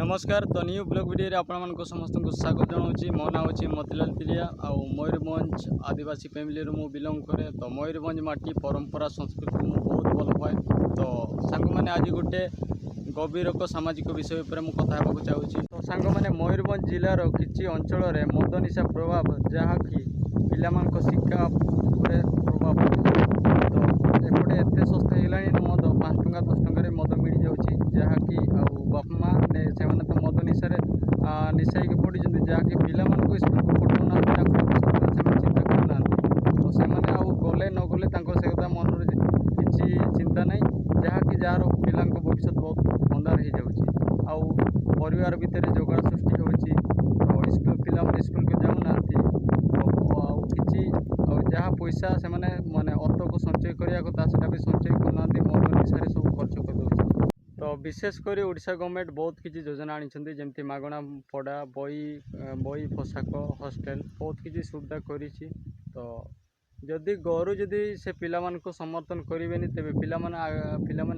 नमस्कार। तो new blog video आपण समस्त को स्वागत जनाऊँगी। मो ना हूँ मोतीलाल तिरिया आउ मयूरभंज आदिवासी फैमिली मु बिलंग करे। तो मयूरभंज माटी परंपरा संस्कृति मु बहुत भल पाए। तो सांग मैंने आज गोटे गभीरक सामाजिक विषय पर मुझे कथा होगा चाहूँगी। तो सांग मैंने मयूरभंज जिलार किसी अंचल में मद निशा प्रभाव जहाँकि पिला शिक्षा प्रभाव तो एपटे एत सस्ता होगा मद 5 टंका 10 टंकार मद मिल जाऊँगी जहाँकि बापा माँ से तो मद निशारे निशाई पड़ी जहाँकि पिला स्कूल को पठाऊना चिंता करना तो से गले न गले से कथा मन किसी चिंता ना जहाँकि जार पिला भविष्य बहुत अंधार हो जाऊँगी आर भितर जोगाड़ सृष्टि हो स्कूल पिला स्कूल को जाऊना कि जहाँ पैसा से माने अत को संचय करने कथा से भी संचय करना मद निशारे सब खर्च कर दे। तो विशेषकर ओडिशा गवर्नमेंट बहुत किसी योजना आनी जमती मागणा पढ़ा बही पोशाक हॉस्टेल बहुत किसी सुविधा करी। तो जदि गरु जदि से पिला को समर्थन करेंगे तेरे पिला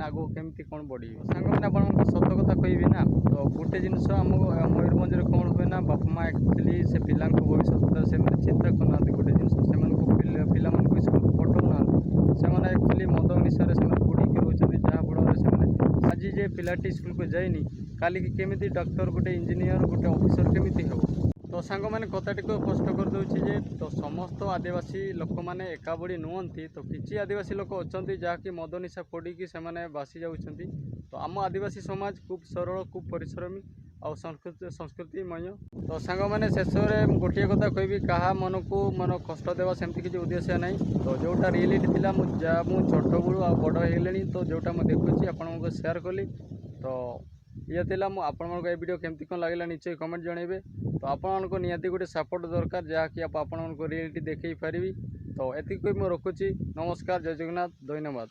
आगो केमती कौन बढ़ सांग मैंने आप सत कथा कहि ना। तो गोटे जिनस आम मयूरभंज कौन हुए ना बापा माँ एक्चुअली से पिला भविष्य से चिंता करना गोटे जिनस से पिला स्कूल पठाऊना से एक्चुअली मद निशारे बुड़ीक रोचे जहाँफल से आज जे पिलाटी स्कूल को जाइनी काली केमी डॉक्टर गोटे इंजीनियर गोटे ऑफिसर केमी हम। तो सांग मैंने कथाटी को स्पष्ट कर दूसरी जे तो समस्त आदिवासी लोक मैंने एका बड़ी नुहति। तो किसी आदिवासी लोक अच्छा जहाँकि मद निशा पड़ी से बासी जाऊँगी। तो आम आदिवासी समाज खूब सरल खूब परिश्रमी और संस्कृतिमय। तो सांग मैंने शेष में गोटे कथा कहि क्या मन को मन कष्ट देवा सेमती किसी उद्देश्य ना। तो जोटा रियलिटी थी मुझे छोट बड़ू आ बड़ हो तो जोटा मुझे देखुची आपको शेयर कली। तो ये आपण वीडियो केमती कौन लगे निश्चय कमेंट जनइबे। तो आपको निहाती गोटे सपोर्ट दरकार जहाँकि आपण रियलिटी देखी पारि। तो एति मुझे रखुची। नमस्कार, जय जगन्नाथ, धन्यवाद।